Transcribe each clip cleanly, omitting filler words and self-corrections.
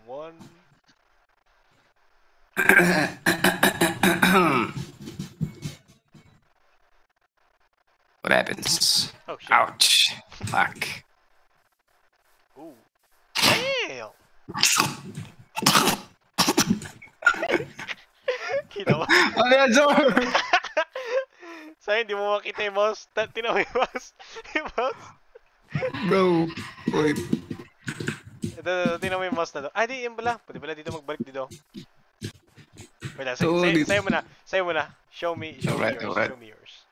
One. What happens? Oh shit. Ouch. Fuck. Ooh. Damn! Kita mo? Ano yan, Zor? Sa'yo, hindi mo makita yung mouse. Tinaw yung mouse. Yung mouse. Bro. Wait. Ito, tinaw mo yung mouse na to. Ah, di, yan pala. Pwede pala dito magbalik dito. Wait lang, So, sa'yo mo na. Sa'yo mo na. Show me Alright, yours. alright. Show me yours.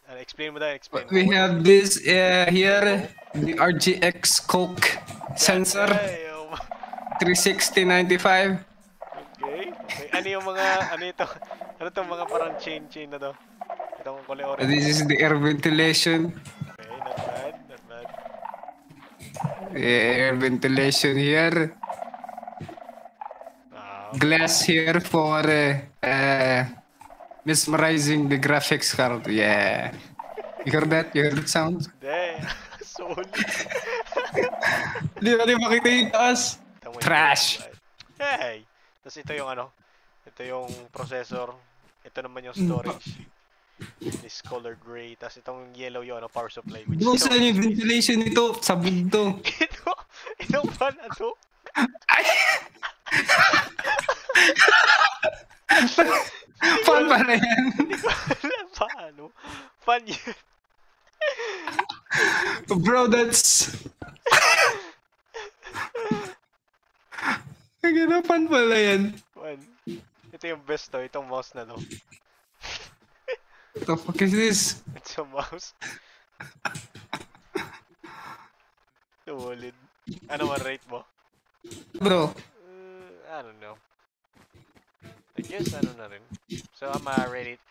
Explain mo na, explain mo. We have this here, the RGX Coke sensor, Damn. 36095. Okay. Ano yung mga, ano ito? Ano itong mga parang chain na to? Itong kulay orange. This is the air ventilation. Okay, not bad, not bad. Air ventilation here. Glass here for mesmerizing the graphics card. Yeah. You heard that? You heard that sound? Damn. Solid. Di ba makita yung taas? Trash. Hey! Tapos ito yung ano, ito yung processor, ito naman yung storage. This color gray, tapos itong yellow yung ano, power supply. Bro, saan yung ventilation nito? Sabog to. Itong fan na to? Ay! Fan pala yan. Hindi ko alam paano. Fan yun. Bro, that's... Fan pala yan. Fan. Ito yung best to, itong mouse na to. What the fuck is this? It's a mouse. Solid. Ano man rate mo? Bro. I don't know. I guess ano na rin. So I'm rate it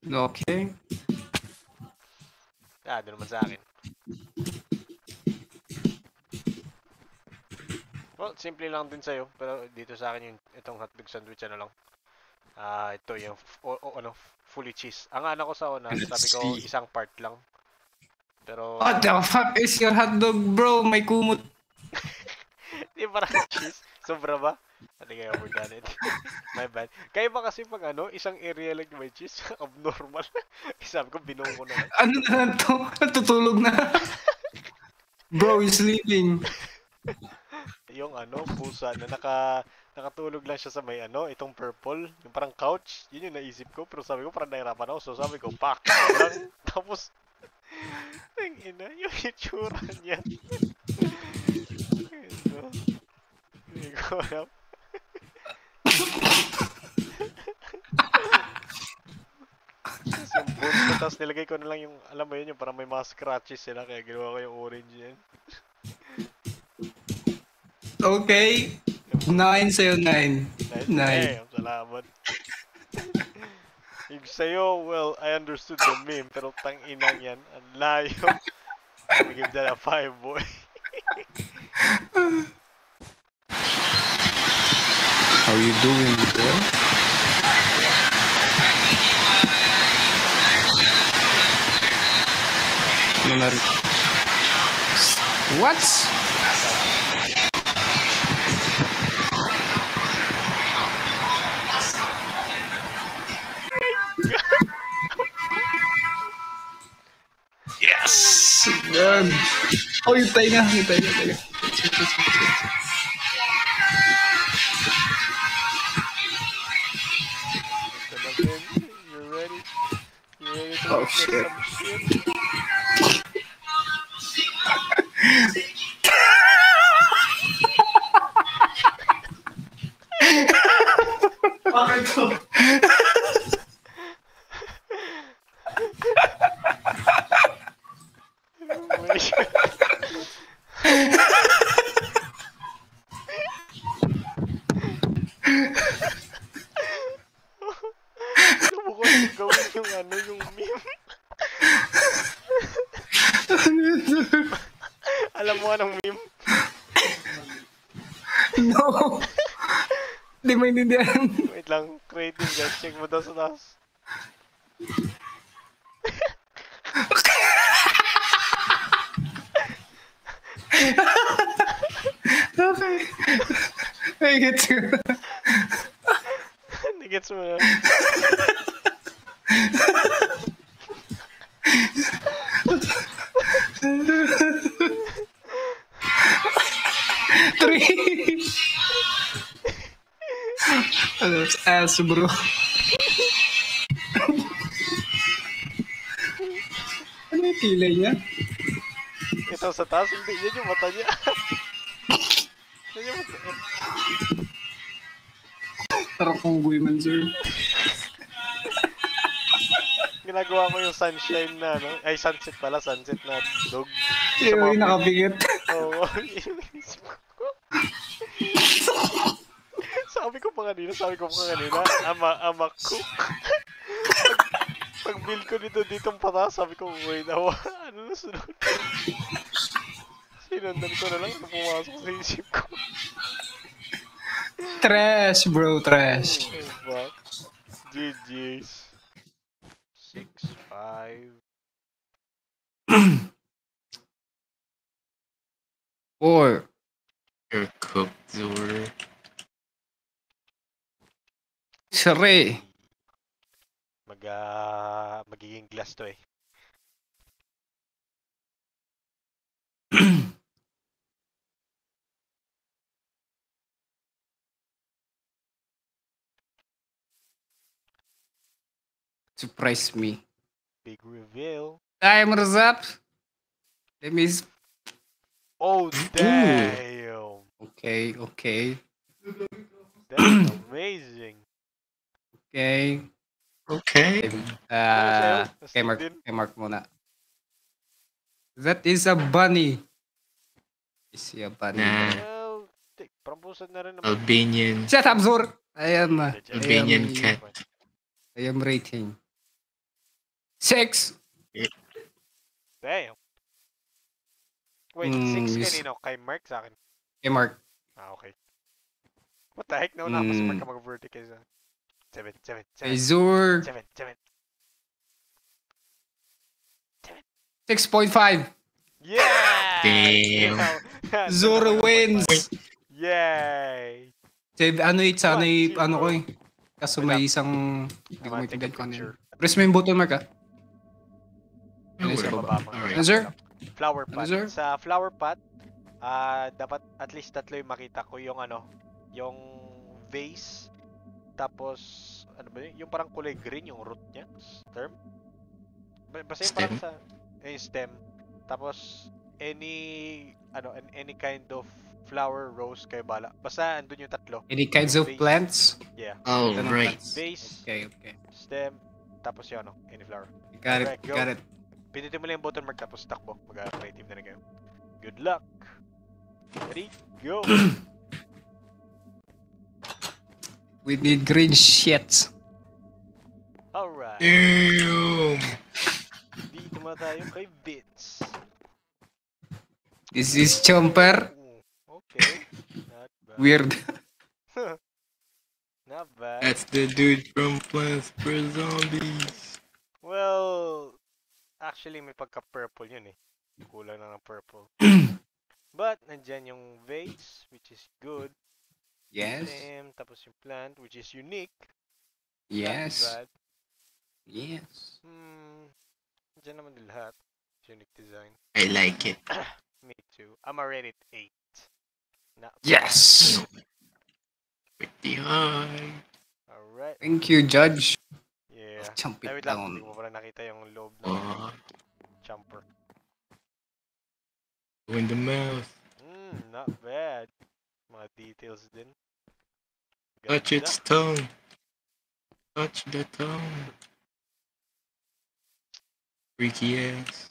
8. Okay. Doon naman sa akin. Well, simple lang din sa'yo. Pero dito sa akin yung itong hotdog sandwich ano lang. Ito yung ano, fully cheese. Ang ano ko sa una, sabi ko isang part lang. Pero... What the fuck is your hotdog, bro? May kumot. Di parang cheese? Sobra ba? I think I overdone it. My bad. Kaya ba kasi pag ano, isang area lang may cheese, abnormal. Sabi ko, binuo ko na. Ano na lang to? Natutulog na. Bro is sleeping. Yung ano, pusa na nakatulog lang siya sa may ano, itong purple, yung parang couch. Yun yung naisip ko, pero sabi ko parang nahirapan ako. So sabi ko, pak lang. Tapos, ang ina, yung itsura niya. Hindi ko alam. Tapos yung bones ko, tapos nilagay ko na lang yung, alam mo yun, yung parang may mga scratches sila, kaya ginawa ko yung orange yan. Okay. 9 sa'yo, 9. 9. Salamat. Yung sa'yo, well, I understood the meme, pero tang-inang yan, ang layo. I give that a 5, boy. How you doing, bro? What? Yes! Yan! Oh, yung tayo nga. You ready? You ready to Oh, get shit. some shit? Bakit to? Subukan yung gawin yung ano, yung meme. Alam mo anong meme? No! Hindi maintindihan. Wait lang, creative guys. Check mo daw sa taas. gets you. Nagets mo na. Three. That's ass, bro. Ano yung kilay niya? Ito sa taas, hindi. Yan yung mata niya. Yan yung mata niya. Tarang kong man, sir. Ginagawa ko yung sunshine na, no? Ay, sunset pala. Sunset na dog. Yung nakapikit. Oo. Inisip ko. Sabi ko pa kanina, ama cook. Pag build ko ditong pataas, sabi ko, wait, ano na sunod? Sinundan ko na lang, ano pumasok sa isip ko. Trash, bro, trash. Oh, fuck. GG's. 6-5. 4. You're cooked, Zur. 3. Magiging glass to eh. Surprise me. Big reveal. Timer's up. Let me... Oh, damn. Okay, okay. That's amazing. Okay. Okay. Kay Mark muna. That is a bunny. Is he a bunny? Nah. Well, prampusan na rin naman. Albanian. Shut up, Zur! Albanian cat. I am rating 6. Damn. Wait, 6 kanino? Kay Mark sa akin? Kay Mark. Ah, okay. What the heck? Nauna ako sa Mark ka mag-verdict kaysa. 7. Kay Zur. 7. 6.5. Yeah! Damn. Zur wins. Yay! Ano ko eh. Kaso may isang... Hindi ko maintindihan ko ano yun. Press mo yung button, Mark, ah. Ano sa baba? Alright. Ano, sir? Flower pot. Ano, sir? Sa flower pot, dapat at least 3 yung makita ko. Yung yung vase. Tapos, ano ba yun? Yung parang kulay green, yung root niya. Stem? Basta yung parang sa... Yung stem. Tapos, any kind of flower, rose, kayo bala. Basta andun yung 3. Any kinds of Vase. plants? Yeah. Oh, Ganun right. plants. Vase, Okay. stem, tapos yung any flower. Got Alright, go. it. Pindutin mo lang yung button mark tapos takbo. Mag-creative na rin kayo. Good luck! Ready? Go! We need green shit. Alright. Damn. Dito muna tayo kay Vince. This is Chomper. Okay. Not bad. Weird. Not bad. That's the dude from Plants vs. Zombies. Well, actually may pagka-purple yun eh. Kulang na ng purple. But, nandyan yung vase, which is good. Yes. Tapos yung plant, which is unique. Yes. Not bad. Yes. Diyan naman din lahat. Unique design. I like it. Me too. I'm already at 8. Not Yes. Pretty high. Alright. Thank you, Judge. Yeah. Chomp Ay, it wait lang. down. Hindi mo pala nakita yung loob ng Oh, chomper. in the mouth. Not bad. Mga details din. Touch Ganda. its tongue. Touch the tongue. Freaky ass.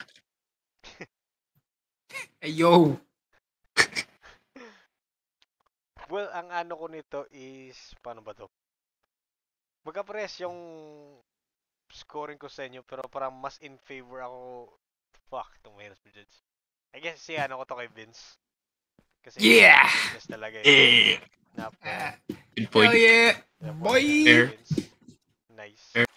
Hey, yo. Well, ang ano ko nito is, paano ba to? Magka-press yung scoring ko sa inyo, pero parang mas in favor ako. Fuck, itong mahirap sa judge. I guess si ano ko to kay Vince. Kasi Yeah! yes talaga eh. Yeah. Not bad. Good Hell point. yeah. Yeah, Boy! Fair. Vince. Nice. Fair.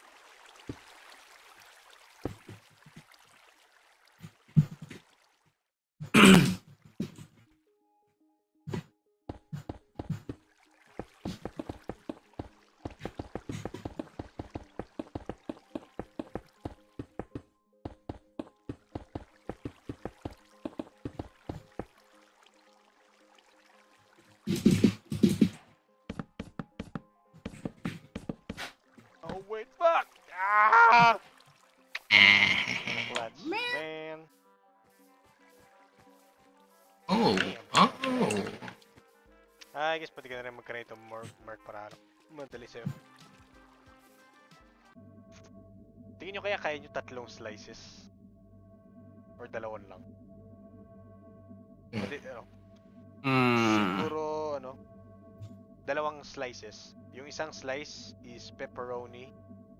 Oh. Oh. I guess pwede ka na rin magkaroon itong mark para madali sa'yo. Tingin nyo kaya nyo 3 slices? Or 2 lang? Pwede, siguro, 2 slices. Yung isang slice is pepperoni.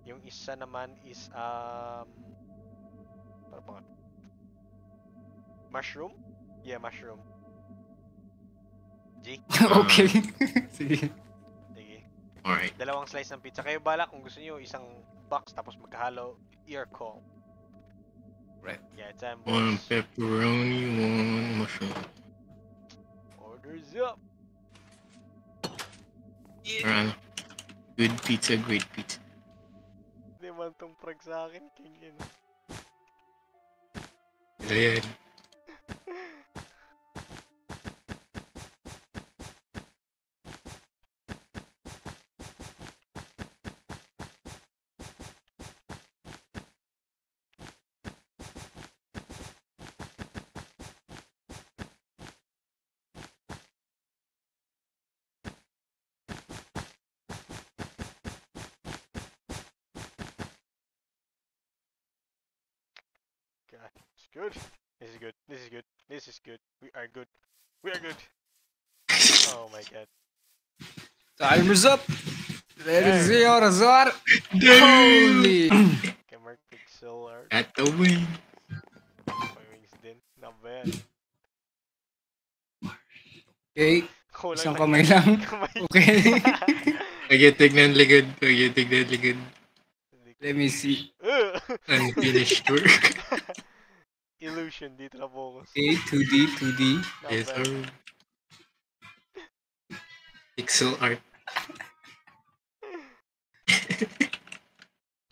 Yung isa naman is, ano pa nga? Mushroom? Yeah, mushroom. G? Okay. Sige. Sige. Alright. 2 slice ng pizza. Kayo bala kung gusto niyo isang box tapos magkahalo, your call. Right. Yeah, it's time, 1 boys. pepperoni, 1 mushroom. Orders up. Alright. Good pizza, great pizza. Hindi man tong prag sa akin, king yun. Ayan. God, it's good. This is good. This is good. This is good. We are good. We are good. Oh my god. Timer's up. Let us see your result. Damn! Holy. Okay, Mark Pixel art. At the win. May wings din. Not bad. Okay. Kulang Isang lang kamay yan. lang. Kamay. Okay. Pagyatignan likod. Pagyatignan likod. Let me see. Unfinished work. Illusion, dito na focus. Okay, 2D, 2D. Not Yes, bad. sir. Pixel art.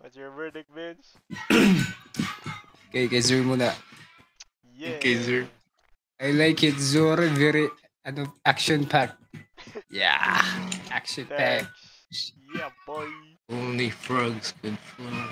What's your verdict, Vince? Okay, kay Zur muna. Yeah. Okay, sir. I like it, Zur. Very, action-packed. Yeah. Action-packed. Thanks. Yeah, boy. Only frogs could fly.